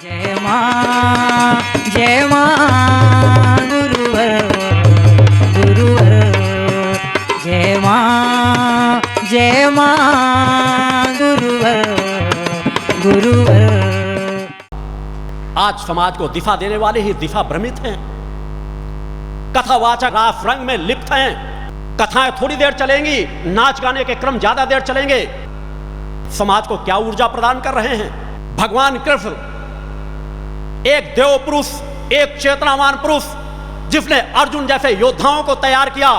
जय मां गुरुवर गुरुवर जय मां गुरुवर गुरुवर। आज समाज को दिशा देने वाले ही दिशा भ्रमित हैं, कथावाचक रास रंग में लिप्त हैं। कथाएं थोड़ी देर चलेंगी, नाच गाने के क्रम ज्यादा देर चलेंगे। समाज को क्या ऊर्जा प्रदान कर रहे हैं? भगवान कृष्ण एक देव पुरुष, एक चेतनावान पुरुष, जिसने अर्जुन जैसे योद्धाओं को तैयार किया,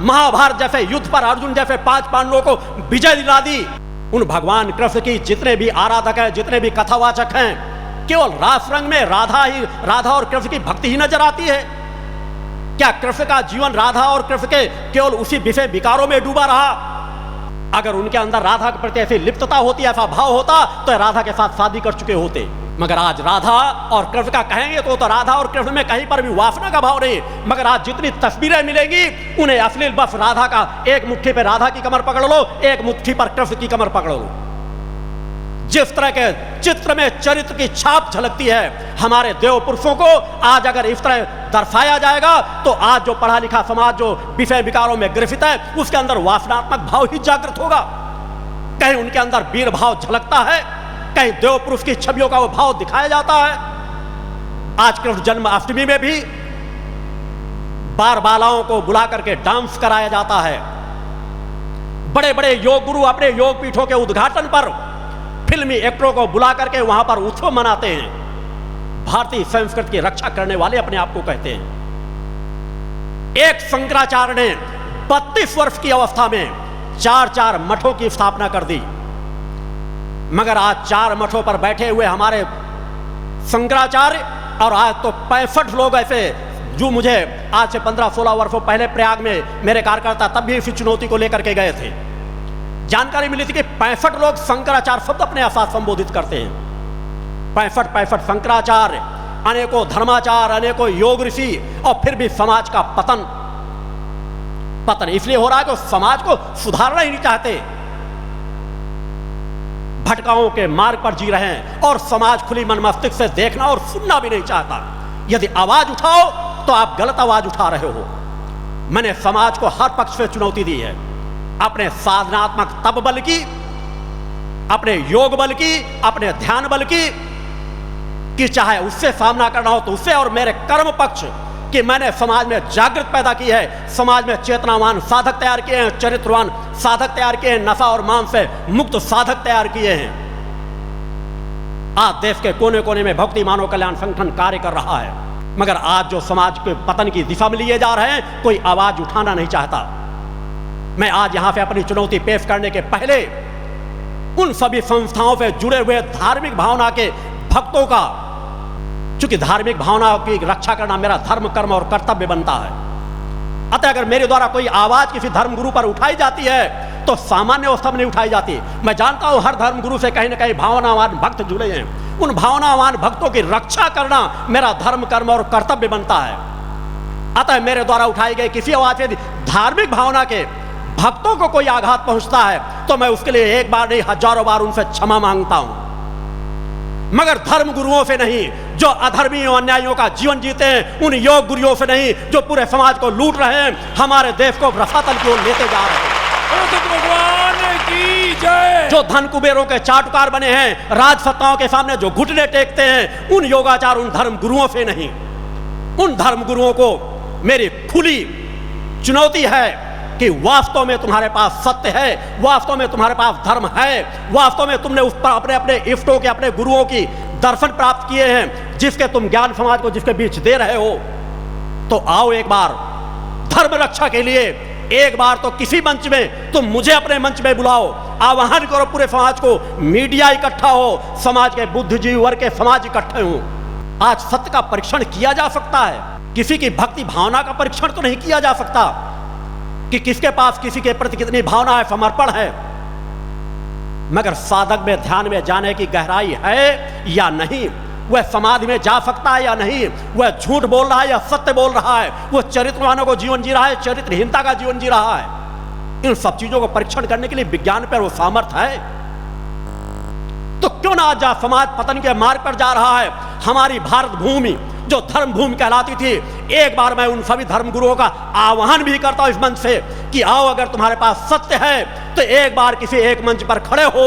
महाभारत जैसे युद्ध पर अर्जुन जैसे 5 पांडवों को विजय दिला दी। उन भगवान कृष्ण की जितने भी आराधक हैं, जितने भी कथावाचक हैं, केवल रास रंग में राधा और कृष्ण की भक्ति ही नजर आती है। क्या कृष्ण का जीवन राधा और कृष्ण के केवल उसी विषय विकारों में डूबा रहा? अगर उनके अंदर राधा के प्रति ऐसी लिप्तता होती, ऐसा भाव होता, तो राधा के साथ शादी कर चुके होते। मगर आज राधा और कृष्ण का कहेंगे तो राधा और कृष्ण में कहीं पर भी वासना का भाव नहीं। मगर आज जितनी तस्वीरें मिलेंगी, उन्हें अश्लील बस राधा का, एक मुट्ठी पे राधा की कमर पकड़ लो, एक मुट्ठी पर कृष्ण की कमर पकड़ लो। जिस तरह के चित्र में चरित्र की छाप झलकती है हमारे देव पुरुषों को, आज अगर इस तरह दर्शाया जाएगा तो आज जो पढ़ा लिखा समाज जो विषय विकारों में ग्रसित है, उसके अंदर वासनात्मक भाव ही जागृत होगा। कहीं उनके अंदर वीर भाव झलकता है, कहीं देव पुरुष की छवियों का वो भाव दिखाया जाता है। आज कृष्ण जन्माष्टमी में भी बार बालाओं को बुला करके डांस कराया जाता है। बड़े बड़े योग गुरु अपने योग पीठों के उद्घाटन पर फिल्मी एक्टरों को बुला करके वहां पर उत्सव मनाते हैं। भारतीय संस्कृति की रक्षा करने वाले अपने आप को कहते हैं। एक शंकराचार्य ने 32 वर्ष की अवस्था में 4 मठों की स्थापना कर दी। मगर आज 4 मठों पर बैठे हुए हमारे शंकराचार्य और आज तो 65 लोग ऐसे, जो मुझे आज से 15-16 वर्षों पहले प्रयाग में मेरे कार्यकर्ता तब भी इसी चुनौती को लेकर के गए थे। जानकारी मिली थी कि 65 लोग शंकराचार्य शब्द अपने साथ संबोधित करते हैं। 65 शंकराचार्य, अनेकों धर्माचार्य, अनेकों योग ऋषि, और फिर भी समाज का पतन इसलिए हो रहा है कि समाज को सुधारना ही नहीं चाहते, भटकाओं के मार्ग पर जी रहे हैं और समाज खुली मन मस्तिष्क से देखना और सुनना भी नहीं चाहता। यदि आवाज उठाओ तो आप गलत आवाज उठा रहे हो। मैंने समाज को हर पक्ष से चुनौती दी है, अपने साधनात्मक तप बल की, अपने योग बल की, अपने ध्यान बल की, कि चाहे उससे सामना करना हो तो उससे, और मेरे कर्म पक्ष कि मैंने समाज में जागृत पैदा की है, समाज में चेतनावान साधक तैयार किए हैं, चरित्रवान साधक तैयार किए हैं, नशा और मांस से मुक्त साधक तैयार किए हैं। आज देश के कोने कोने में भक्ति मानव कल्याण संगठन कार्य कर रहा है, मगर आज जो समाज के पतन की दिशा में लिए जा रहे हैं, कोई आवाज उठाना नहीं चाहता। मैं आज यहां पे अपनी चुनौती पेश करने के पहले उन सभी संस्थाओं से जुड़े हुए धार्मिक भावना के भक्तों का, चूंकि धार्मिक भावनाओं की रक्षा करना मेरा धर्म, कर्म और कर्तव्य बनता है, अतः अगर मेरे द्वारा कोई आवाज किसी धर्म गुरु पर उठाई जाती है तो सामान्य अवस्था में नहीं उठाई जाती। मैं जानता हूं हर धर्म गुरु से कहीं ना कहीं भावनावान भक्त जुड़े हैं, उन भावनावान भक्तों की रक्षा करना मेरा धर्म, कर्म और कर्तव्य बनता है। अतः मेरे द्वारा उठाई गई किसी आवाज से धार्मिक भावना के भक्तों को कोई आघात पहुंचता है तो मैं उसके लिए एक बार नहीं हजारों बार उनसे क्षमा मांगता हूं, मगर धर्म गुरुओं से नहीं, जो अधर्मी और अन्यायियों का जीवन जीते हैं, उन योग गुरुओं से नहीं, जो पूरे समाज को लूट रहे हैं, हमारे देश को रसातल की ओर लेते जा रहे हैं। भगवान की जय। जो धन कुबेरों के चाटुकार बने हैं, राजसत्ताओं के सामने जो घुटने टेकते हैं, उन योगाचार, उन धर्म गुरुओं से नहीं। उन धर्म गुरुओं को मेरी खुली चुनौती है कि वास्तव में तुम्हारे पास सत्य है, वास्तव में तुम्हारे पास धर्म है, वास्तव में तुमने उस पर अपने अपने इष्टों के, अपने गुरुओं की दर्शन प्राप्त किए हैं, जिसके तुम ज्ञान समाज को जिसके बीच दे रहे हो, तो आओ एक बार धर्म रक्षा के लिए, एक बार तो किसी मंच में तुम मुझे अपने मंच में बुलाओ, आह्वान करो पूरे समाज को, मीडिया इकट्ठा हो, समाज के बुद्धिजीवी वर्ग के समाज इकट्ठे हो। आज सत्य का परीक्षण किया जा सकता है, किसी की भक्ति भावना का परीक्षण तो नहीं किया जा सकता कि किसके पास किसी के प्रति कितनी भावना है, समर्पण है, मगर साधक में ध्यान में जाने की गहराई है या नहीं, वह समाधि में जा सकता है या नहीं, वह झूठ बोल रहा है या सत्य बोल रहा है, वह चरित्रवानों को जीवन जी रहा है, चरित्रहीनता का जीवन जी रहा है। इन सब चीजों को परीक्षण करने के लिए विज्ञान पर वो सामर्थ्य है। तो क्यों ना आज समाज पतन के मार्ग पर जा रहा है। हमारी भारत भूमि जो धर्म भूमि कहलाती थी, एक बार मैं उन सभी धर्म गुरुओं का आह्वान भी करता हूं इस मंच से कि आओ, अगर तुम्हारे पास सत्य है तो एक बार किसी एक मंच पर खड़े हो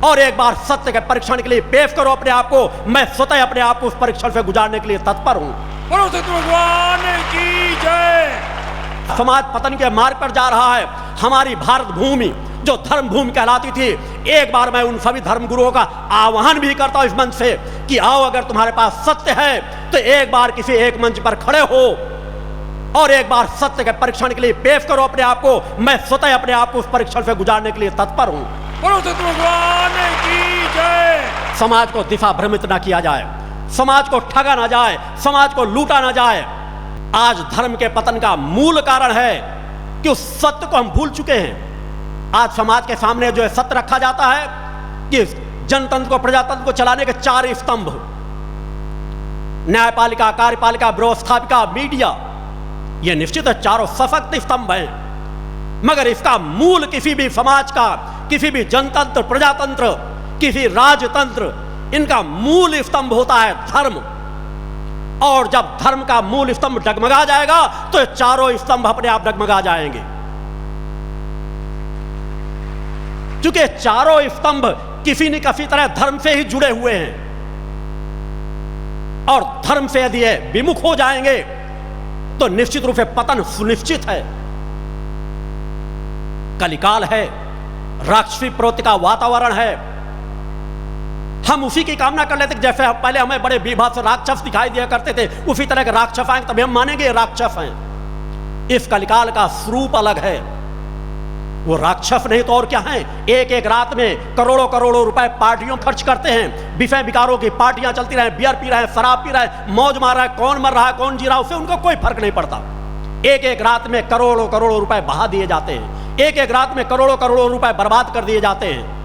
और एक बार सत्य के परीक्षण के लिए पेश करो अपने आप को। मैं स्वतः अपने आप को उस परीक्षण से गुजारने के लिए तत्पर हूं। बोलो सत्य भगवान की जय। समाज पतन के मार्ग पर जा रहा है। हमारी भारत भूमि जो धर्म भूमि कहलाती थी, एक बार मैं उन सभी धर्म गुरुओं का आह्वान भी करता हूं इस मंच से कि आओ, अगर तुम्हारे पास सत्य है तो एक बार किसी एक मंच पर खड़े हो और एक बार सत्य के परीक्षण के लिए पेश करो अपने आप को। मैं स्वतः अपने आप को उस परीक्षण से गुजारने के लिए तत्पर हूं। बोलो सत्य भगवान की जय। समाज को दिशा भ्रमित ना किया जाए, समाज को ठगा ना जाए, समाज को लूटा ना जाए। आज धर्म के पतन का मूल कारण है कि उस सत्य को हम भूल चुके हैं। आज समाज के सामने जो है सत्य रखा जाता है कि जनतंत्र को, प्रजातंत्र को चलाने के 4 स्तंभ, न्यायपालिका, कार्यपालिका, व्यवस्थापिका, मीडिया, ये निश्चित है चारों सशक्त स्तंभ हैं। मगर इसका मूल किसी भी समाज का, किसी भी जनतंत्र, प्रजातंत्र, किसी राजतंत्र, इनका मूल स्तंभ होता है धर्म। और जब धर्म का मूल स्तंभ डगमगा जाएगा तो चारों स्तंभ अपने आप डगमगा जाएंगे, क्योंकि चारों स्तंभ किसी न किसी तरह धर्म से ही जुड़े हुए हैं। और धर्म से यदि विमुख हो जाएंगे तो निश्चित रूप से पतन सुनिश्चित है। कलिकाल है, राक्षसी प्रवृत्ति का वातावरण है। हम उसी की कामना कर लेते, जैसे पहले हमें बड़े बीभत्स राक्षस दिखाई दिया करते थे, उसी तरह के राक्षस आएंगे तभी हम मानेंगे राक्षस हैं। इस कलिकाल का स्वरूप अलग है, वो राक्षस नहीं तो और क्या है। एक एक रात में करोड़ों करोड़ों रुपए पार्टियों खर्च करते हैं, विषय विकारों की पार्टियां चलती रहे, बियर पी रहे हैं, शराब पी रहे हैं, मौज मार रहा है, कौन मर रहा है, कौन जी रहा है, उससे उनको कोई फर्क नहीं पड़ता। एक एक रात में करोड़ों करोड़ों रुपए बहा दिए जाते हैं, एक एक रात में करोड़ों करोड़ों रुपए बर्बाद कर दिए जाते हैं।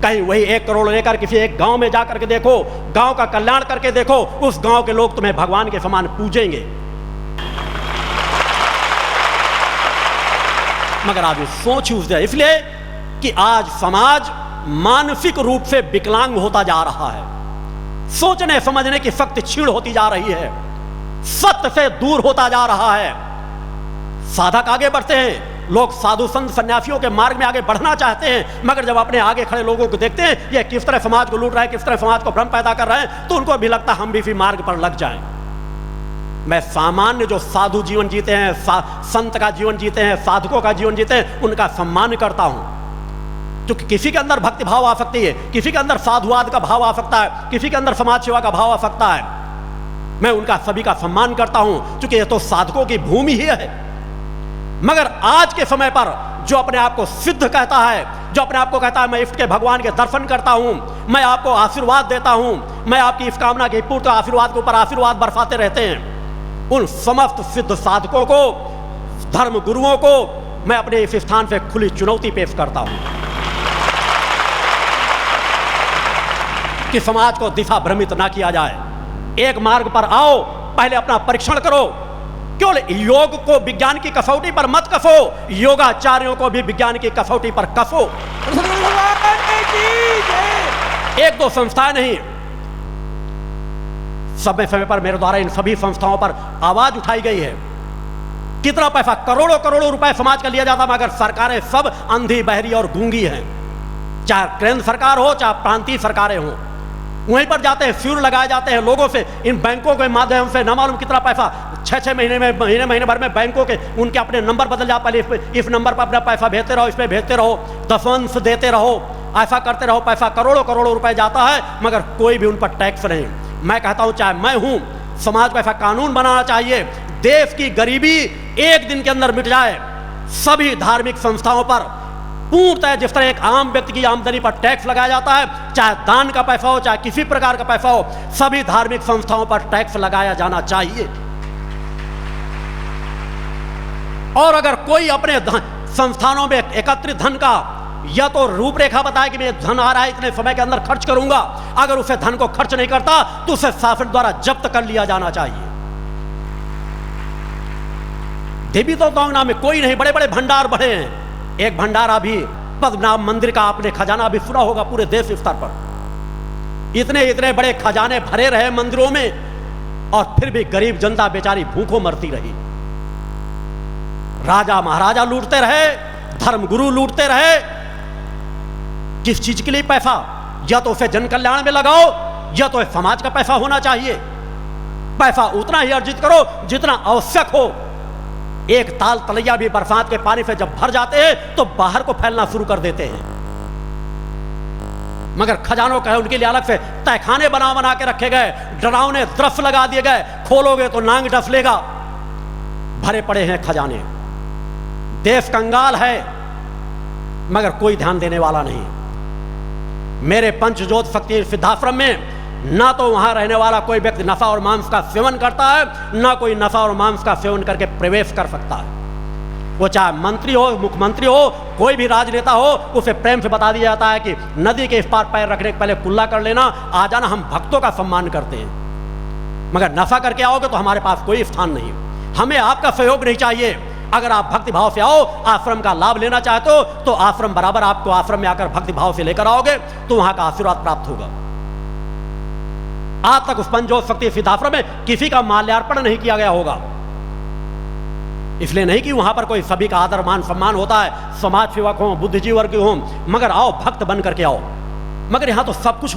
कहीं वही 1 करोड़ लेकर किसी एक गांव में जाकर के देखो, गांव का कल्याण करके देखो, उस गांव के लोग तुम्हें भगवान के समान पूजेंगे। मगर आज सोच इसलिए कि आज समाज मानसिक रूप से विकलांग होता जा रहा है, सोचने समझने की शक्ति क्षीण होती जा रही है, सत्य से दूर होता जा रहा है। साधक आगे बढ़ते हैं, लोग साधु संत सन्यासियों के मार्ग में आगे बढ़ना चाहते हैं, मगर जब अपने आगे खड़े लोगों को देखते हैं ये किस तरह समाज को लूट रहे हैं, किस तरह समाज को भ्रम पैदा कर रहे हैं, तो उनको भी लगता है हम भी इसी मार्ग पर लग जाएं। मैं सामान्य जो साधु जीवन जीते हैं, संत का जीवन जीते हैं, साधकों का जीवन जीते हैं, उनका सम्मान करता हूं, क्योंकि किसी के अंदर भक्ति भाव आ सकती है, किसी के अंदर साधुवाद का भाव आ सकता है, किसी के अंदर समाज सेवा का भाव आ सकता है। मैं उनका सभी का सम्मान करता हूं, क्योंकि यह तो साधकों की भूमि ही है। मगर आज के समय पर जो अपने आप को सिद्ध कहता है, जो अपने आप को कहता है मैं इष्ट के भगवान के दर्शन करता हूं, मैं आपको आशीर्वाद देता हूं, मैं आपकी इस कामना की पूर्ति, आशीर्वाद के ऊपर आशीर्वाद बरसाते रहते हैं, उन समस्त सिद्ध साधकों को, धर्म गुरुओं को मैं अपने इस स्थान से खुली चुनौती पेश करता हूं कि समाज को दिशा भ्रमित ना किया जाए। एक मार्ग पर आओ, पहले अपना परीक्षण करो। केवल योग को विज्ञान की कसौटी पर मत कसो, योगाचार्यों को भी विज्ञान की कसौटी पर कसो। एक दो संस्थाएं नहीं, समय समय पर मेरे द्वारा इन सभी संस्थाओं पर आवाज उठाई गई है। कितना पैसा, करोड़ों करोड़ों रुपए समाज का लिया जाता, मगर सरकारें सब अंधी, बहरी और गूंगी हैं। चाहे केंद्र सरकार हो, चाहे प्रांतीय सरकारें हो, वहीं पर जाते हैं, फ्यूर लगाए जाते हैं लोगों से। इन बैंकों के माध्यम से न मालूम कितना पैसा, 6-6 महीने में, महीने भर में बैंकों के उनके अपने नंबर बदल जाते, पहले इस नंबर पर अपना पैसा भेजते रहो, इस पर भेजते रहो, दफांश देते रहो, ऐसा करते रहो, पैसा करोड़ों करोड़ों रुपए जाता है, मगर कोई भी उन पर टैक्स नहीं। मैं कहता हूं, चाहे मैं हूं, समाज को ऐसा कानून बनाना चाहिए, देश की गरीबी एक दिन के अंदर मिट जाए। सभी धार्मिक संस्थाओं पर पूर्णतः जिस तरह एक आम व्यक्ति की आमदनी पर टैक्स लगाया जाता है, चाहे दान का पैसा हो, चाहे किसी प्रकार का पैसा हो, सभी धार्मिक संस्थाओं पर टैक्स लगाया जाना चाहिए। और अगर कोई अपने संस्थानों में एकत्रित धन का या तो रूपरेखा बताए कि मैं धन आ रहा है, इतने समय के अंदर खर्च करूंगा, अगर उसे धन को खर्च नहीं करता तो उसे शासन द्वारा जब्त कर लिया जाना चाहिए। देवी तो गांव में कोई नहीं, बड़े बड़े भंडार बढ़े हैं। एक भंडारा भी पद्मनाभ मंदिर का आपने खजाना भी सुना होगा पूरे देश स्तर पर। इतने इतने बड़े खजाने भरे रहे मंदिरों में और फिर भी गरीब जनता बेचारी भूखों मरती रही। राजा महाराजा लूटते रहे, धर्मगुरु लूटते रहे। किस चीज के लिए पैसा? या तो उसे जन कल्याण में लगाओ या तो समाज का पैसा होना चाहिए। पैसा उतना ही अर्जित करो जितना आवश्यक हो। एक ताल तलैया भी बरसात के पानी से जब भर जाते हैं तो बाहर को फैलना शुरू कर देते हैं। मगर खजानों का है उनके लिए अलग से तहखाने बना बना के रखे गए, डरावने दृश्य लगा दिए गए, खोलोगे तो नांग डफलेगा। भरे पड़े हैं खजाने, देश कंगाल है मगर कोई ध्यान देने वाला नहीं। मेरे पंचज्योत शक्ति सिद्धाश्रम में ना तो वहां रहने वाला कोई व्यक्ति नशा और मांस का सेवन करता है, ना कोई नशा और मांस का सेवन करके प्रवेश कर सकता है। वो चाहे मंत्री हो, मुख्यमंत्री हो, कोई भी राजनेता हो, उसे प्रेम से बता दिया जाता है कि नदी के इस पार पैर रखने के पहले कुल्ला कर लेना, आ जाना, हम भक्तों का सम्मान करते हैं। मगर नशा करके आओगे तो हमारे पास कोई स्थान नहीं। हमें आपका सहयोग नहीं चाहिए। अगर आप भक्ति भाव से आओ, आश्रम का लाभ लेना चाहते हो तो आश्रम बराबर आपको आश्रम में आकर भक्ति भाव से लेकर आओगे तो वहां का आशीर्वाद प्राप्त होगा। आज तक उस पंचज्योत शक्ति सिद्धाश्रम में किसी का माल्यार्पण नहीं किया गया होगा, इसलिए नहीं कि वहां पर कोई सभी का आदर मान सम्मान होता है, समाज सेवक हो, बुद्धिजीवी वर्ग हो, मगर आओ भक्त बन करके आओ। मगर यहां तो सब कुछ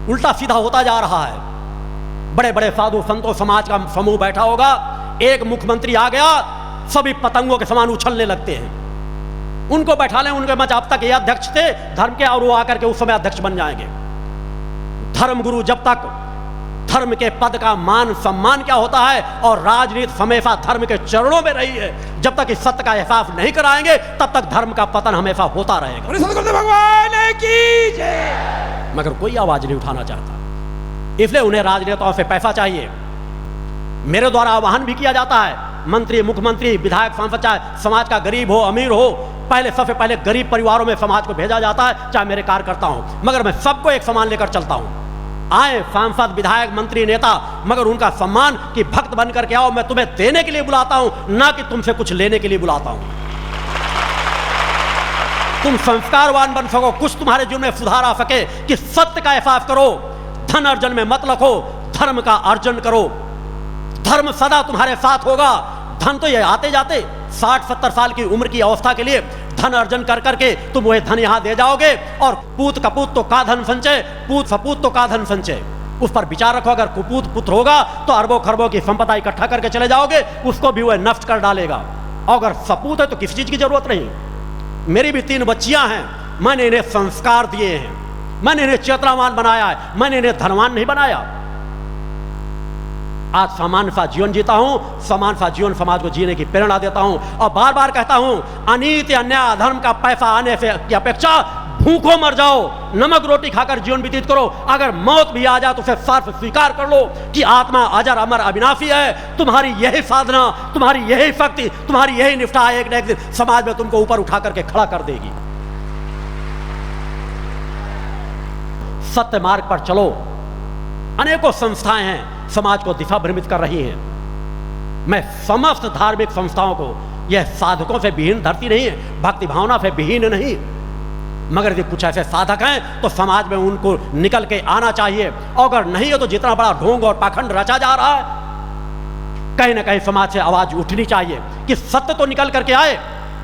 उल्टा सीधा होता जा रहा है। बड़े बड़े साधु संतों समाज का समूह बैठा होगा, एक मुख्यमंत्री आ गया, सभी पतंगों के समान उछलने लगते हैं। उनको बैठा लें, उनके मंच अब तक ये अध्यक्ष थे धर्म के और वो आकर के उस समय अध्यक्ष बन जाएंगे। धर्मगुरु जब तक धर्म के पद का मान सम्मान क्या होता है और राजनीति हमेशा धर्म के चरणों में रही है, जब तक इस सत्य का एहसास नहीं कराएंगे तब तक धर्म का पतन हमेशा होता रहेगा। सतगुरुदेव भगवान की जय। मगर कोई आवाज नहीं उठाना चाहता, इसलिए उन्हें राजनेताओं से पैसा चाहिए। मेरे द्वारा आह्वान भी किया जाता है, मंत्री, मुख्यमंत्री, विधायक, सांसद, चाहे समाज का गरीब हो अमीर हो, पहले सबसे पहले गरीब परिवारों में समाज को भेजा जाता है, चाहे मेरे कार्यकर्ता हूं। मगर मैं सबको एक समान लेकर चलता हूं। आए सांसद, विधायक, मंत्री, नेता, मगर उनका सम्मान कि भक्त बन करके आओ, मैं तुम्हें देने के लिए बुलाता हूं, ना कि तुमसे कुछ लेने के लिए बुलाता हूं। तुम संस्कारवान बन सको, कुछ तुम्हारे जीवन में सुधार आ सके, कि सत्य का एहसास करो, धन अर्जन में मत लखो, धर्म का अर्जन करो। धर्म सदा तुम्हारे साथ होगा। धन तो ये आते जाते 60-70 साल की उम्र की अवस्था के लिए धन अर्जन कर करके तुम वह धन यहां दे जाओगे और पूत कपूत तो का धन संचय, पूत सपूत तो का धन संचय। उस पर विचार रखो, अगर कुपूत पुत्र होगा तो अरबों खरबों की संपदा इकट्ठा करके चले जाओगे, उसको भी वह नष्ट कर डालेगा। और अगर सपूत है तो किसी चीज की जरूरत नहीं। मेरी भी 3 बच्चियां हैं, मैंने इन्हें संस्कार दिए हैं, मैंने इन्हें चेतनावान बनाया है, मैंने इन्हें धनवान नहीं बनाया। आज सामान्य सा जीवन जीता हूं, समान सा जीवन समाज को जीने की प्रेरणा देता हूं और बार बार कहता हूं, अनीति अन्याय अधर्म का पैसा आने से की अपेक्षा भूखों मर जाओ, नमक रोटी खाकर जीवन व्यतीत करो। अगर मौत भी आ जाए तो उसे साफ स्वीकार कर लो कि आत्मा अजर अमर अविनाशी है। तुम्हारी यही साधना, तुम्हारी यही शक्ति, तुम्हारी यही निष्ठा एक न एक दिन समाज में तुमको ऊपर उठा करके खड़ा कर देगी। सत्य मार्ग पर चलो। अनेकों संस्थाएं हैं समाज को दिशा भ्रमित कर रही हैं। मैं समस्त धार्मिक संस्थाओं को, यह साधकों से विहीन धरती नहीं है, भक्ति भावना से विहीन नहीं, मगर यदि कुछ ऐसे साधक हैं तो समाज में उनको निकल के आना चाहिए। और अगर नहीं है तो जितना बड़ा ढोंग और पाखंड रचा जा रहा है, कहीं ना कहीं समाज से आवाज उठनी चाहिए कि सत्य तो निकल करके आए।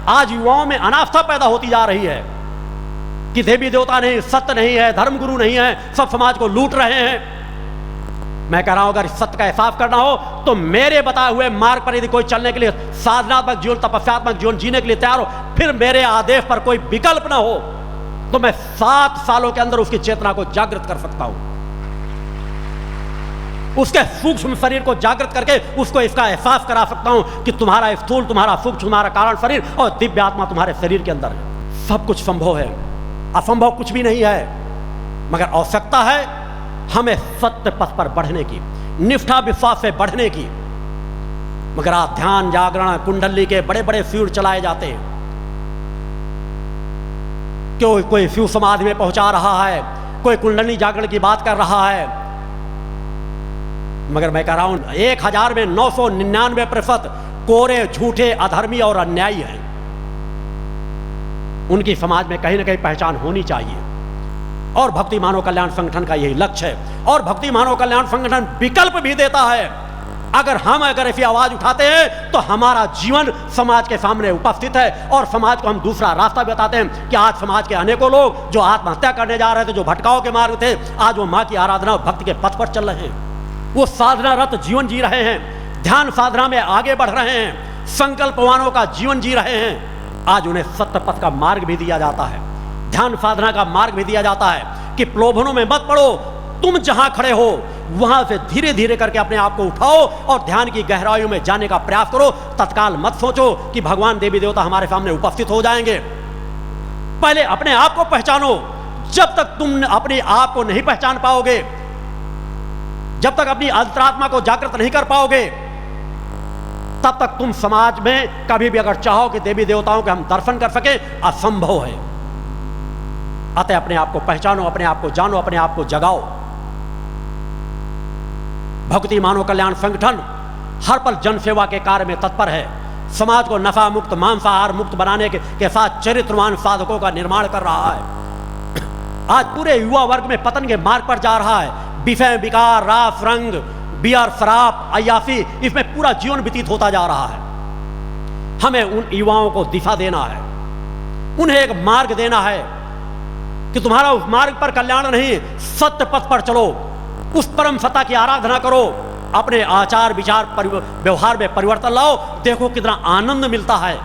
आज युवाओं में अनास्था पैदा होती जा रही है कि देवी देवता नहीं, सत्य नहीं है, धर्मगुरु नहीं है, सब समाज को लूट रहे हैं। मैं कह रहा हूं, अगर इस सत्य का एहसास करना हो तो मेरे बताए हुए मार्ग पर यदि कोई चलने के लिए, साधनात्मक जीवन, तपस्यात्मक जीवन जीने के लिए तैयार हो, फिर मेरे आदेश पर कोई विकल्प ना हो, तो मैं 7 सालों के अंदर उसकी चेतना को जागृत कर सकता हूं। उसके सूक्ष्म शरीर को जागृत करके उसको इसका एहसास करा सकता हूं कि तुम्हारा स्थूल, तुम्हारा सूक्ष्म, तुम्हारा कारण शरीर और दिव्य आत्मा तुम्हारे शरीर के अंदर है। सब कुछ संभव है, असंभव कुछ भी नहीं है। मगर आवश्यकता है हमें सत्य पथ पर बढ़ने की, निष्ठा विश्वास से बढ़ने की। मगर आज ध्यान, जागरण, कुंडली के बड़े बड़े फ्यूज चलाए जाते हैं। कोई फ्यूज समाधि में पहुंचा रहा है, कोई कुंडली जागरण की बात कर रहा है। मगर मैं कह रहा हूं 1000 में 999% कोरे, झूठे, अधर्मी और अन्यायी हैं। उनकी समाज में कहीं ना कहीं पहचान होनी चाहिए। और भक्ति मानव कल्याण संगठन का यही लक्ष्य है। और भक्ति मानव कल्याण संगठन विकल्प भी देता है। अगर ऐसी आवाज उठाते हैं तो हमारा जीवन समाज के सामने उपस्थित है और समाज को हम दूसरा रास्ता बताते हैं कि आज समाज के अनेकों लोग जो आत्महत्या करने जा रहे थे, जो भटकाव के मार्ग थे, आज वो माँ की आराधना और भक्ति के पथ पर चल रहे हैं। वो साधनारत जीवन जी रहे हैं, ध्यान साधना में आगे बढ़ रहे हैं, संकल्पवानों का जीवन जी रहे हैं। आज उन्हें सत्य पथ का मार्ग भी दिया जाता है, ध्यान साधना का मार्ग भी दिया जाता है कि प्रलोभनों में मत पड़ो, तुम जहां खड़े हो वहां से धीरे धीरे करके अपने आप को उठाओ और ध्यान की गहराइयों में जाने का प्रयास करो। तत्काल मत सोचो कि भगवान देवी देवता हमारे सामने उपस्थित हो जाएंगे। पहले अपने आप को पहचानो। जब तक तुम अपने आप को नहीं पहचान पाओगे, जब तक अपनी अंतरात्मा को जागृत नहीं कर पाओगे, तब तक तुम समाज में कभी भी अगर चाहो कि देवी देवताओं के हम दर्शन कर सके, असंभव है। अतः अपने आप को पहचानो, अपने आप को जानो, अपने आप को जगाओ। भक्ति मानव कल्याण संगठन हर पल जन सेवा के कार्य में तत्पर है। समाज को नफा मुक्त, मांसाहार मुक्त बनाने के साथ चरित्रवान साधकों का निर्माण कर रहा है। आज पूरे युवा वर्ग में पतन के मार्ग पर जा रहा है। विषय विकार, रास रंग, बियर, शराब, अय्यासी, इसमें पूरा जीवन व्यतीत होता जा रहा है। हमें उन युवाओं को दिशा देना है, उन्हें एक मार्ग देना है कि तुम्हारा उस मार्ग पर कल्याण नहीं, सत्य पथ पर चलो, उस परम सत्ता की आराधना करो, अपने आचार विचार व्यवहार में परिवर्तन लाओ। देखो कितना आनंद मिलता है।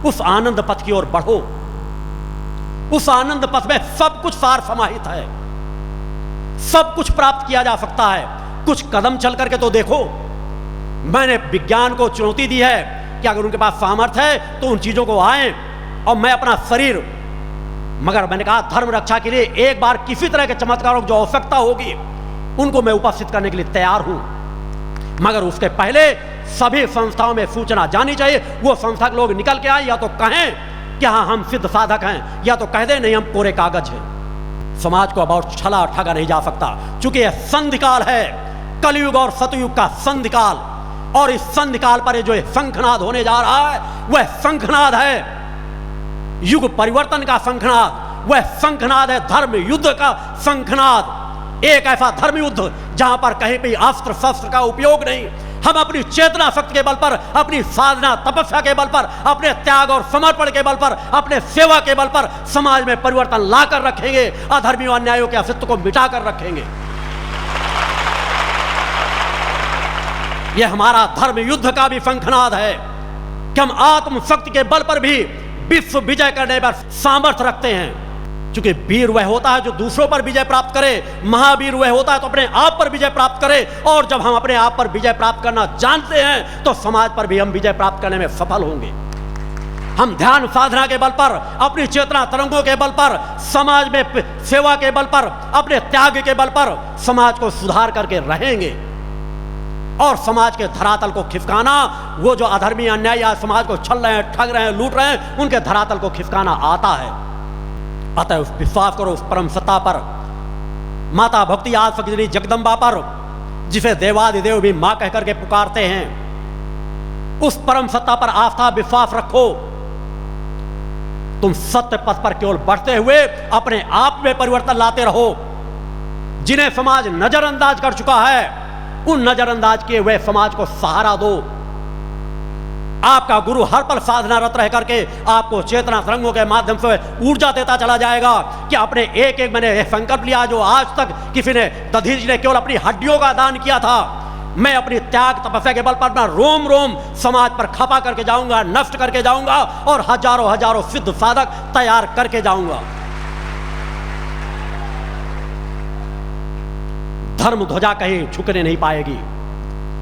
उस आनंद पथ की ओर बढ़ो। उस आनंद पथ में सब कुछ सार समाहित है, सब कुछ प्राप्त किया जा सकता है। कुछ कदम चल करके तो देखो। मैंने विज्ञान को चुनौती दी है कि अगर उनके पास सामर्थ्य है तो उन चीजों को आए, और मैं अपना शरीर, मगर मैंने कहा धर्म रक्षा के लिए एक बार किसी तरह के चमत्कारों की जो आवश्यकता होगी उनको मैं उपस्थित करने के लिए तैयार हूं। मगर उसके पहले सभी संस्थाओं में सूचना जानी चाहिए। वो संस्था के लोग निकल के आए, या तो कहें कि हाँ हम सिद्ध साधक हैं, या तो कह दें नहीं हम कोरे कागज हैं। समाज को अब और छला ठगा नहीं जा सकता, चूंकि यह संधिकाल है, कलयुग और सतयुग का संधिकाल। और इस संधिकाल पर जो शंखनाद होने जा रहा है वह शंखनाद है युग परिवर्तन का शंखनाद। वह शंखनाद है धर्म युद्ध का शंखनाद। एक ऐसा धर्म युद्ध जहां पर कहीं भी अस्त्र शस्त्र का उपयोग नहीं, हम अपनी चेतना शक्ति के बल पर, अपनी साधना तपस्या के बल पर, अपने त्याग और समर्पण के बल पर, अपने सेवा के बल पर समाज में परिवर्तन लाकर रखेंगे। अधर्मी और अन्यायों के अस्तित्व को मिटाकर रखेंगे। यह हमारा धर्म युद्ध का भी शंखनाद है कि हम आत्मशक्ति के बल पर भी विश्व विजय करने पर सामर्थ्य रखते हैं। क्योंकि वीर वह होता है जो दूसरों पर विजय प्राप्त करे, महावीर वह होता है तो अपने आप पर विजय प्राप्त करे। और जब हम अपने आप पर विजय प्राप्त करना जानते हैं तो समाज पर भी हम विजय प्राप्त करने में सफल होंगे। हम ध्यान साधना के बल पर, अपनी चेतना तरंगों के बल पर, समाज में सेवा के बल पर, अपने त्याग के बल पर समाज को सुधार करके रहेंगे। और समाज के धरातल को खिसकाना, वो जो अधर्मी अन्यायी आज समाज को छल रहे हैं, ठग रहे हैं, लूट रहे हैं, उनके धरातल को खिसकाना आता है। अतः उस विश्वास करो उस परम सत्ता पर, माता भक्ति आज फकीरी जगदम्बा पर, जिसे देवादिदेव भी मां कहकर के पुकारते हैं। उस परम सत्ता पर आस्था विश्वास रखो। तुम सत्य पथ पर केवल बढ़ते हुए अपने आप में परिवर्तन लाते रहो। जिन्हें समाज नजरअंदाज कर चुका है, उन नजरअंदाज किए हुए समाज को सहारा दो। आपका गुरु हर पल साधनारत रह करके आपको चेतना तरंगों के माध्यम से ऊर्जा देता चला जाएगा कि अपने एक एक मैंने संकल्प लिया जो आज तक किसी ने, दधीच ने केवल अपनी हड्डियों का दान किया था, मैं अपनी त्याग तपस्या के बल पर अपना रोम रोम समाज पर खपा करके जाऊंगा, नष्ट करके जाऊंगा और हजारों हजारों सिद्ध साधक तैयार करके जाऊंगा। धर्म ध्वजा कहीं झुकने नहीं पाएगी।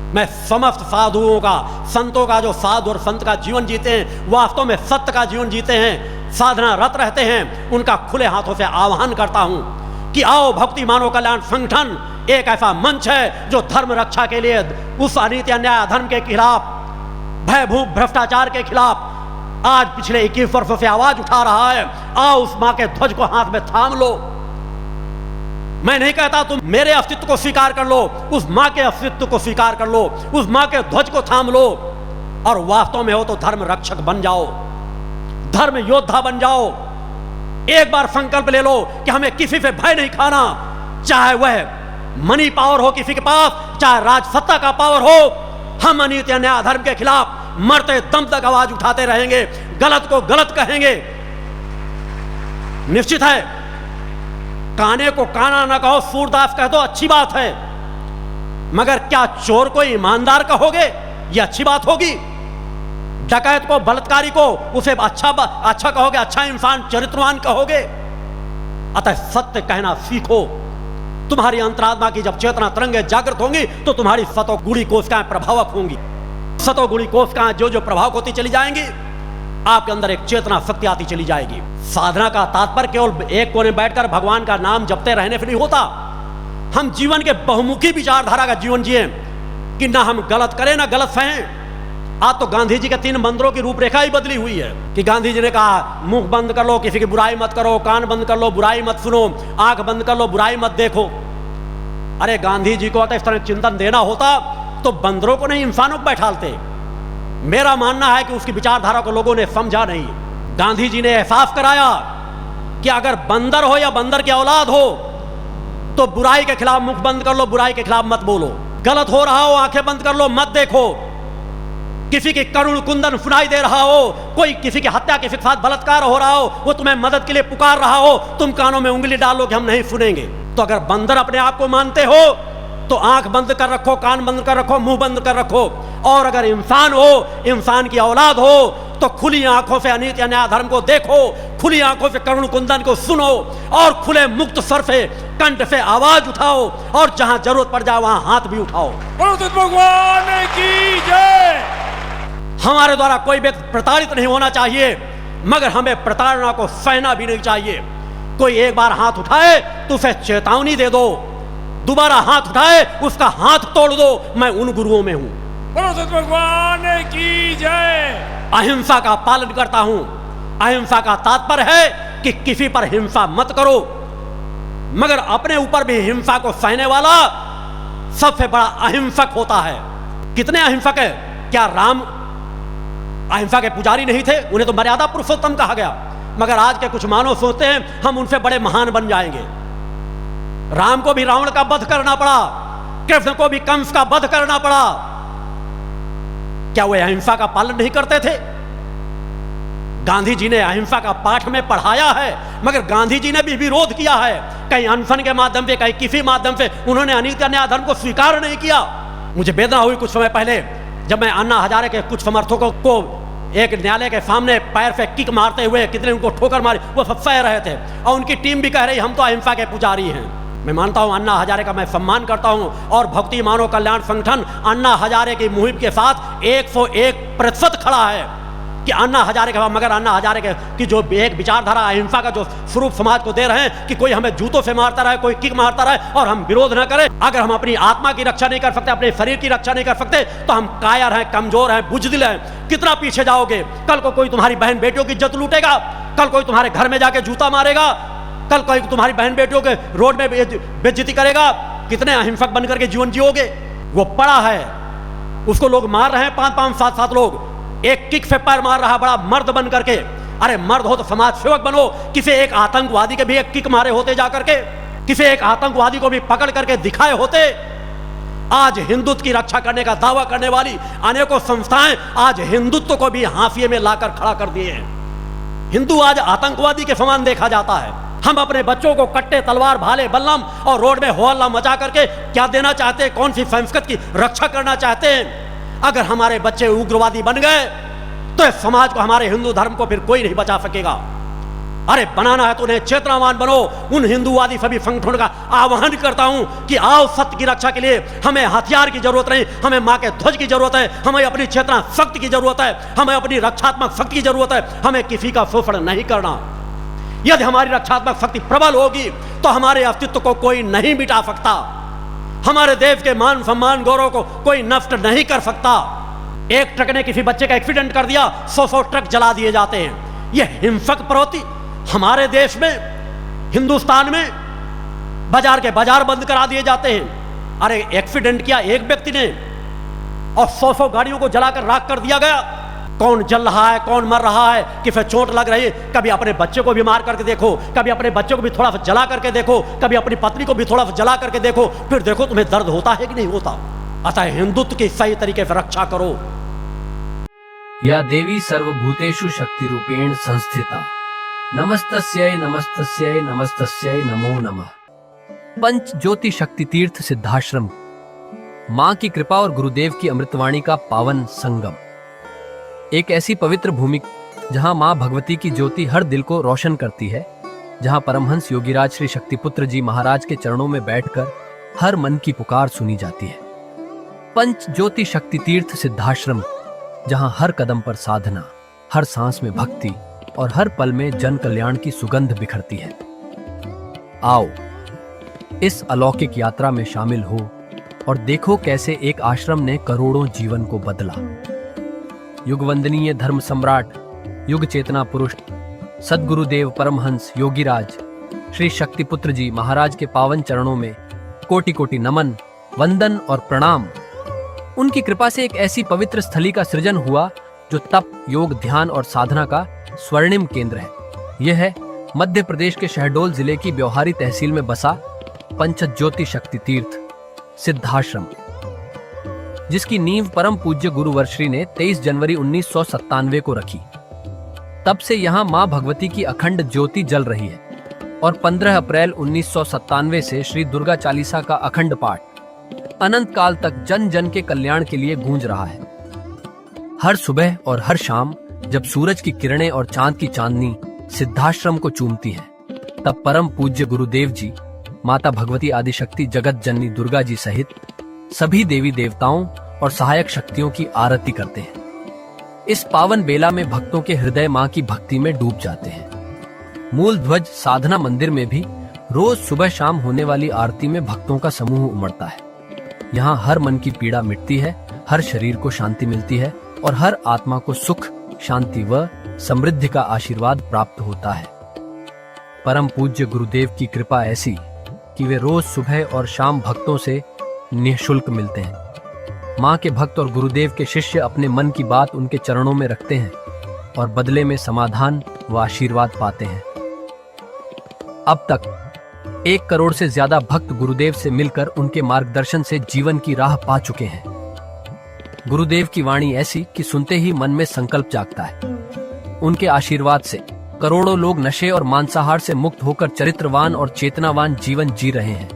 मैं समस्त साधुओं का, संतों का, जो साधु और संत का जीवन जीते हैं, वास्तव में सत्य का जीवन जीते हैं, साधना रत रहते हैं, उनका खुले हाथों से आह्वान करता हूं कि आओ भक्ति मानव कल्याण संगठन एक ऐसा मंच है जो धर्म रक्षा के लिए, उस अनीति अन्याय अधर्म के खिलाफ, भयभूत भ्रष्टाचार के खिलाफ आज पिछले 21 वर्षों से आवाज उठा रहा है। आओ उस मां के ध्वज को हाथ में थाम लो। मैं नहीं कहता तुम मेरे अस्तित्व को स्वीकार कर लो, उस मां के अस्तित्व को स्वीकार कर लो, उस मां के ध्वज को थाम लो और वास्तव में हो तो धर्म रक्षक बन जाओ, धर्म योद्धा बन जाओ। एक बार संकल्प ले लो कि हमें किसी से भय नहीं खाना, चाहे वह मनी पावर हो किसी के पास, चाहे राजसत्ता का पावर हो। हम अनीति अन्याय अधर्म के खिलाफ मरते दम तक आवाज उठाते रहेंगे, गलत को गलत कहेंगे। निश्चित है, काने को काना ना कहो, सूरदास कह दो, अच्छी बात है, मगर क्या चोर को ईमानदार कहोगे? यह अच्छी बात होगी? डकैत को, बलात्कारी को उसे अच्छा कहोगे, अच्छा इंसान, चरित्रवान कहोगे? अतः सत्य कहना सीखो। तुम्हारी अंतरात्मा की जब चेतना तरंगे जागृत होंगी तो तुम्हारी सतोगुणी कोशिकाएं प्रभावक होंगी। सतोगुणी कोशिकाएं जो जो प्रभावक होती चली जाएंगी, आपके अंदर एक चेतना शक्ति आती चली जाएगी। साधना का तात्पर्य केवल एक कोने बैठकर भगवान का नाम जपते रहने से नहीं होता। हम जीवन के बहुमुखी विचारधारा का जीवन जिए कि ना हम गलत करें ना गलत सहें। आज तो गांधी जी के 3 मंत्रों की रूपरेखा ही बदली हुई है कि गांधी जी ने कहा मुंह बंद कर लो, किसी की बुराई मत करो, कान बंद कर लो, बुराई मत सुनो, आंख बंद कर लो, बुराई मत देखो। अरे गांधी जी को इस तरह चिंतन देना होता तो बंदरों को नहीं इंसानों को बैठालते। मेरा मानना है कि उसकी विचारधारा को लोगों ने समझा नहीं। गांधी जी ने एहसास कराया कि अगर बंदर हो या बंदर की औलाद हो तो बुराई के खिलाफ मुख बंद कर लो, बुराई के खिलाफ मत बोलो। गलत हो रहा हो आंखें बंद कर लो, मत देखो। किसी की करुण कुंदन सुनाई दे रहा हो, कोई किसी की हत्या, किसी के साथ बलात्कार हो रहा हो, वो तुम्हें मदद के लिए पुकार रहा हो, तुम कानों में उंगली डालो कि हम नहीं सुनेंगे। तो अगर बंदर अपने आप को मानते हो तो आंख बंद कर रखो, कान बंद कर रखो, मुंह बंद कर रखो। और अगर इंसान हो, इंसान की औलाद हो, तो खुली आंखों से अनीति अन्याय धर्म को देखो, खुली आंखों से करुण कुंदन को सुनो और खुले मुक्त स्वर से, कंठ से आवाज उठाओ और जहां जरूरत पड़ जाए वहां हाथ भी उठाओ। भगवान की जय। हमारे द्वारा कोई व्यक्ति प्रताड़ित नहीं होना चाहिए, मगर हमें प्रताड़ना को सहना भी नहीं चाहिए। कोई एक बार हाथ उठाए तो उसे चेतावनी दे दो, दोबारा हाथ उठाए उसका हाथ तोड़ दो। मैं उन गुरुओं में हूं। भगवान की जय। अहिंसा का पालन करता हूं। अहिंसा का तात्पर्य है कि किसी पर हिंसा मत करो, मगर अपने ऊपर भी हिंसा को सहने वाला सबसे बड़ा अहिंसक होता है। कितने अहिंसक है? क्या राम अहिंसा के पुजारी नहीं थे? उन्हें तो मर्यादा पुरुषोत्तम कहा गया। मगर आज के कुछ मानव सोचते हैं हम उनसे बड़े महान बन जाएंगे। राम को भी रावण का वध करना पड़ा, कृष्ण को भी कंस का वध करना पड़ा। क्या वे अहिंसा का पालन नहीं करते थे? गांधी जी ने अहिंसा का पाठ में पढ़ाया है, मगर गांधी जी ने भी विरोध किया है। कहीं अनशन के माध्यम से, कहीं किसी माध्यम से उन्होंने अनीति अन्याय धर्म को स्वीकार नहीं किया। मुझे वेदना हुई कुछ समय पहले जब मैं अन्ना हजारे के कुछ समर्थकों को एक न्यायालय के सामने पैर से किक मारते हुए, कितने उनको ठोकर मारी, वो सब सह रहे थे और उनकी टीम भी कह रही हम तो अहिंसा के पुजारी हैं। मैं मानता हूं अन्ना हजारे का मैं सम्मान करता हूं और भक्ति मानव कल्याण संगठन अन्ना हजारे की मुहिम के साथ 101% खड़ा है कि अन्ना हजारे के, मगर अन्ना हजारे के की जो एक विचारधारा अहिंसा का जो स्वरूप समाज को दे रहे हैं कि कोई हमें जूतों से मारता रहे, कोई किक मारता रहे और हम विरोध न करें। अगर हम अपनी आत्मा की रक्षा नहीं कर सकते, अपने शरीर की रक्षा नहीं कर सकते, तो हम कायर हैं, कमजोर हैं, बुजदिल हैं। कितना पीछे जाओगे? कल को कोई तुम्हारी बहन बेटियों की इज्जत लूटेगा, कल कोई तुम्हारे घर में जाके जूता मारेगा, कल कोई तुम्हारी बहन बेटियों के रोड में बेइज्जती करेगा। कितने अहिंसक बनकर के जीवन जियोगे? वो पड़ा है, उसको लोग मार रहे हैं, 5-5, 7-7 लोग, एक किक से पैर मार रहा, बड़ा मर्द बन करके। अरे मर्द हो तो समाज सेवक बनो। किसी एक आतंकवादी के भी एक किक मारे होते जाकर के, किसी एक आतंकवादी को भी पकड़ करके दिखाए होते। आज हिंदुत्व की रक्षा करने का दावा करने वाली अनेकों संस्थाएं आज हिंदुत्व को भी हाशिए में लाकर खड़ा कर दिए हैं। हिंदू आज आतंकवादी के समान देखा जाता है। हम अपने बच्चों को कट्टे, तलवार, भाले, बल्लम और रोड में हो हल्ला मचा करके क्या देना चाहते हैं? कौन सी संस्कृति की रक्षा करना चाहते हैं? अगर हमारे बच्चे उग्रवादी बन गए तो इस समाज को, हमारे हिंदू धर्म को फिर कोई नहीं बचा सकेगा। अरे बनाना है तो उन्हें चेतनावान बनो। उन हिंदूवादी सभी संगठनों का आह्वान करता हूं कि आओ, सत्य की रक्षा के लिए हमें हथियार की जरूरत नहीं, हमें मां के ध्वज की जरूरत है, हमें अपनी चेतना शक्ति की जरूरत है, हमें अपनी रक्षात्मक शक्ति की जरूरत है। हमें किसी का शोषण नहीं करना। यदि हमारी रक्षात्मक शक्ति प्रबल होगी तो हमारे अस्तित्व को कोई नहीं मिटा सकता, हमारे देश के मान सम्मान गौरव को कोई नष्ट नहीं कर सकता। एक ट्रक ने किसी बच्चे का एक्सीडेंट कर दिया, 100 ट्रक जला दिए जाते हैं। यह हिंसक प्रवृत्ति हमारे देश में, हिंदुस्तान में बाजार के बाजार बंद करा दिए जाते हैं। अरे एक्सीडेंट किया एक व्यक्ति ने और 100 गाड़ियों को जलाकर राख कर दिया गया। कौन जल रहा है, कौन मर रहा है, किसे चोट लग रही है। कभी अपने बच्चे को भी मार करके देखो, कभी अपने बच्चे को भी थोड़ा सा जला करके देखो, कभी अपनी पत्नी को भी थोड़ा सा जला करके देखो, फिर देखो तुम्हें दर्द होता है कि नहीं होता। अतः हिंदुत्व की सही तरीके से रक्षा करो। या देवी सर्वभूतेषु शक्ति रूपेण संस्थिता, नमस्तस्यै नमस्तस्यै नमस्तस्यै नमो नमः। पंच ज्योति शक्ति तीर्थ सिद्धाश्रम, मां की कृपा और गुरुदेव की अमृतवाणी का पावन संगम। एक ऐसी पवित्र भूमि जहां मां भगवती की ज्योति हर दिल को रोशन करती है, जहां परमहंस योगीराज श्री शक्तिपुत्र जी महाराज के चरणों में बैठकर हर मन की पुकार सुनी जाती है। पंच ज्योति शक्ति तीर्थ सिद्धाश्रम, जहां हर कदम पर साधना, हर सांस में भक्ति और हर पल में जन कल्याण की सुगंध बिखरती है। आओ इस अलौकिक यात्रा में शामिल हो और देखो कैसे एक आश्रम ने करोड़ों जीवन को बदला। युगवंदनीय धर्म सम्राट, युग चेतना पुरुष सद्गुरुदेव परमहंस योगीराज श्री शक्तिपुत्र जी महाराज के पावन चरणों में कोटि कोटि नमन, वंदन और प्रणाम। उनकी कृपा से एक ऐसी पवित्र स्थली का सृजन हुआ जो तप, योग, ध्यान और साधना का स्वर्णिम केंद्र है। यह है मध्य प्रदेश के शहडोल जिले की ब्योहारी तहसील में बसा पंचज्योति शक्ति तीर्थ सिद्धाश्रम, जिसकी नींव परम पूज्य गुरु वर्श्री ने 23 जनवरी 1997 को रखी। तब से यहाँ मां भगवती की अखंड ज्योति जल रही है और 15 अप्रैल 1997 से श्री दुर्गा चालीसा का अखंड पाठ अनंत काल तक जन जन के कल्याण के लिए गूंज रहा है। हर सुबह और हर शाम जब सूरज की किरणें और चांद की चांदनी सिद्धाश्रम को चूमती हैं, तब परम पूज्य गुरुदेव जी माता भगवती आदिशक्ति जगत जननी दुर्गा जी सहित सभी देवी देवताओं और सहायक शक्तियों की आरती करते हैं। इस पावन बेला में भक्तों के हृदय मां की भक्ति में डूब जाते हैं। मूल ध्वज साधना मंदिर में भी रोज सुबह शाम होने वाली आरती में भक्तों का समूह उमड़ता है। यहाँ हर मन की पीड़ा मिटती है, हर शरीर को शांति मिलती है और हर आत्मा को सुख, शांति व समृद्धि का आशीर्वाद प्राप्त होता है। परम पूज्य गुरुदेव की कृपा ऐसी कि वे रोज सुबह और शाम भक्तों से निःशुल्क मिलते हैं। मां के भक्त और गुरुदेव के शिष्य अपने मन की बात उनके चरणों में रखते हैं और बदले में समाधान व आशीर्वाद पाते हैं। अब तक 1 करोड़ से ज्यादा भक्त गुरुदेव से मिलकर उनके मार्गदर्शन से जीवन की राह पा चुके हैं। गुरुदेव की वाणी ऐसी कि सुनते ही मन में संकल्प जागता है। उनके आशीर्वाद से करोड़ों लोग नशे और मांसाहार से मुक्त होकर चरित्रवान और चेतनावान जीवन जी रहे हैं।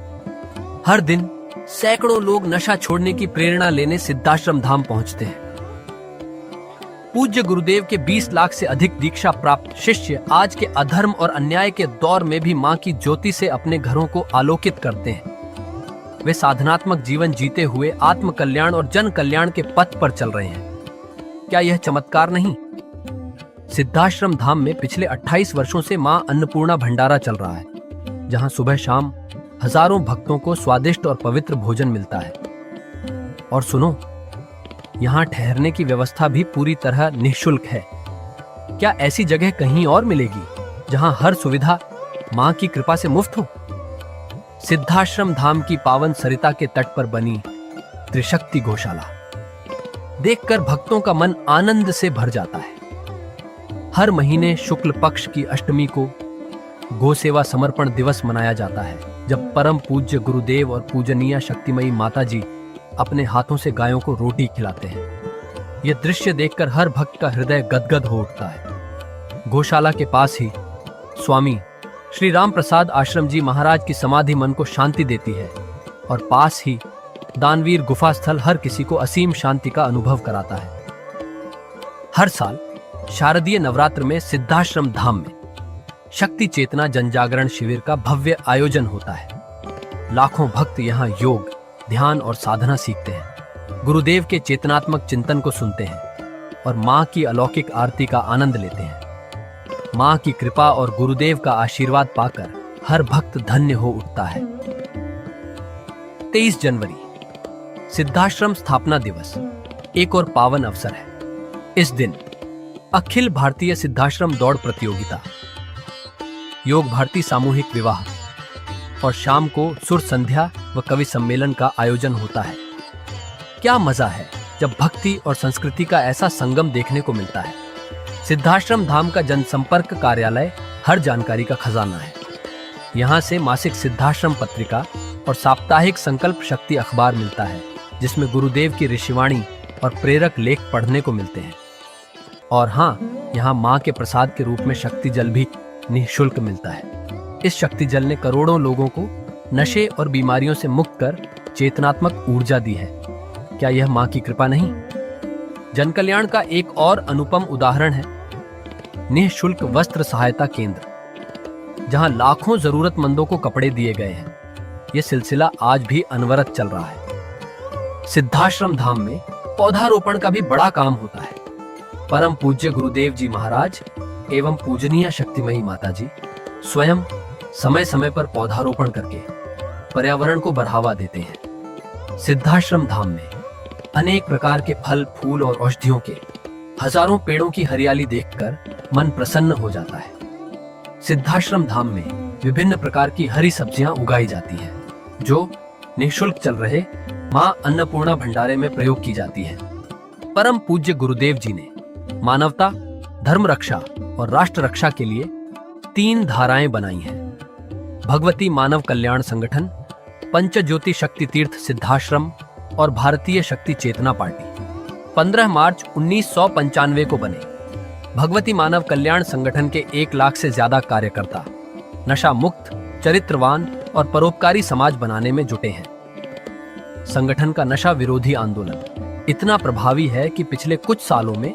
हर दिन सैकड़ों लोग नशा छोड़ने की प्रेरणा लेने सिद्धाश्रम धाम पहुंचते हैं। पूज्य गुरुदेव के 20 लाख से अधिक दीक्षा प्राप्त शिष्य आज के अधर्म और अन्याय के दौर में भी मां की ज्योति से अपने घरों को आलोकित करते हैं। वे साधनात्मक जीवन जीते हुए आत्म कल्याण और जन कल्याण के पथ पर चल रहे हैं। क्या यह चमत्कार नहीं? सिद्धाश्रम धाम में पिछले 28 वर्षों से मां अन्नपूर्णा भंडारा चल रहा है, जहां सुबह शाम हजारों भक्तों को स्वादिष्ट और पवित्र भोजन मिलता है। और सुनो, यहाँ ठहरने की व्यवस्था भी पूरी तरह निःशुल्क है। क्या ऐसी जगह कहीं और मिलेगी जहां हर सुविधा मां की कृपा से मुफ्त हो? सिद्धाश्रम धाम की पावन सरिता के तट पर बनी त्रिशक्ति गौशाला देखकर भक्तों का मन आनंद से भर जाता है। हर महीने शुक्ल पक्ष की अष्टमी को गौ सेवा समर्पण दिवस मनाया जाता है, जब परम पूज्य गुरुदेव और पूजनीय शक्तिमयी माता जी अपने हाथों से गायों को रोटी खिलाते हैं। यह दृश्य देखकर हर भक्त का हृदय गदगद हो उठता है। गौशाला के पास ही स्वामी श्री राम प्रसाद आश्रम जी महाराज की समाधि मन को शांति देती है और पास ही दानवीर गुफा स्थल हर किसी को असीम शांति का अनुभव कराता है। हर साल शारदीय नवरात्र में सिद्धाश्रम धाम में शक्ति चेतना जनजागरण शिविर का भव्य आयोजन होता है। लाखों भक्त यहाँ योग, ध्यान और साधना सीखते हैं, गुरुदेव के चेतनात्मक चिंतन को सुनते हैं और मां की अलौकिक आरती का आनंद लेते हैं। मां की कृपा और गुरुदेव का आशीर्वाद पाकर हर भक्त धन्य हो उठता है। 23 जनवरी सिद्धाश्रम स्थापना दिवस एक और पावन अवसर है। इस दिन अखिल भारतीय सिद्धाश्रम दौड़ प्रतियोगिता, योग भारती सामूहिक विवाह और शाम को सुर संध्या व कवि सम्मेलन का आयोजन होता है। क्या मजा है जब भक्ति और संस्कृति का ऐसा संगम देखने को मिलता है। सिद्धाश्रम धाम का जनसंपर्क कार्यालय हर जानकारी का खजाना है। यहाँ से मासिक सिद्धाश्रम पत्रिका और साप्ताहिक संकल्प शक्ति अखबार मिलता है, जिसमें गुरुदेव की ऋषिवाणी और प्रेरक लेख पढ़ने को मिलते हैं। और हाँ, यहाँ माँ के प्रसाद के रूप में शक्ति जल भी निःशुल्क मिलता है। इस शक्ति जल ने करोड़ों लोगों को नशे और बीमारियों से मुक्त कर चेतनात्मक ऊर्जा दी है। क्या यह माँ की कृपा नहीं? जनकल्याण का एक और अनुपम उदाहरण है निःशुल्क वस्त्र सहायता केंद्र, जहां लाखों जरूरतमंदों को कपड़े दिए गए हैं। यह सिलसिला आज भी अनवरत चल रहा है। सिद्धाश्रम धाम में पौधारोपण का भी बड़ा काम होता है। परम पूज्य गुरुदेव जी महाराज एवं पूजनीय शक्तिमयी माता जी स्वयं समय समय पर पौधारोपण करके पर्यावरण को बढ़ावा देते हैं। सिद्धाश्रम धाम में अनेक प्रकार के फल, फूल और औषधियों के हजारों पेड़ों की हरियाली देखकर मन प्रसन्न हो जाता है। सिद्धाश्रम धाम में विभिन्न प्रकार की हरी सब्जियां उगाई जाती हैं, जो निःशुल्क चल रहे मां अन्नपूर्णा भंडारे में प्रयोग की जाती है। परम पूज्य गुरुदेव जी ने मानवता, धर्म रक्षा और राष्ट्र रक्षा के लिए 3 धाराएं बनाई हैं। भगवती मानव कल्याण संगठन, पंचज्योति शक्ति तीर्थ सिद्धाश्रम और भारतीय शक्ति चेतना पार्टी 15 मार्च 1995 को बने। भगवती मानव कल्याण संगठन के 1 लाख से ज्यादा कार्यकर्ता नशा मुक्त, चरित्रवान और परोपकारी समाज बनाने में जुटे हैं। संगठन का नशा विरोधी आंदोलन इतना प्रभावी है कि पिछले कुछ सालों में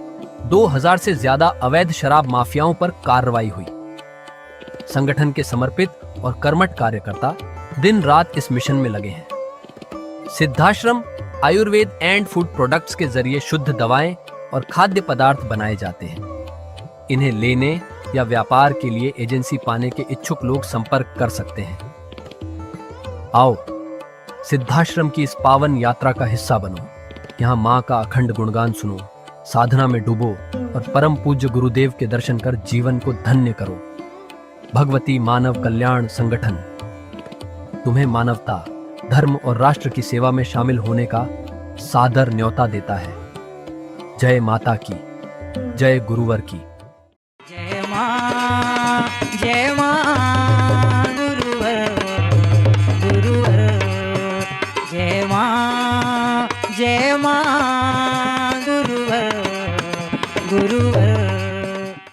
2000 से ज्यादा अवैध शराब माफियाओं पर कार्रवाई हुई। संगठन के समर्पित और कर्मठ कार्यकर्ता दिन रात इस मिशन में लगे हैं। Siddhashram Ayurveda and food products के जरिए शुद्ध दवाएं और खाद्य पदार्थ बनाए जाते हैं। इन्हें लेने या व्यापार के लिए एजेंसी पाने के इच्छुक लोग संपर्क कर सकते हैं। आओ, सिद्धाश्रम की इस पावन यात्रा का हिस्सा बनो। यहाँ माँ का अखंड गुणगान सुनो, साधना में डूबो और परम पूज्य गुरुदेव के दर्शन कर जीवन को धन्य करो। भगवती मानव कल्याण संगठन तुम्हें मानवता, धर्म और राष्ट्र की सेवा में शामिल होने का सादर न्योता देता है। जय माता की, जय गुरुवर की। जय माँ, जय माँ।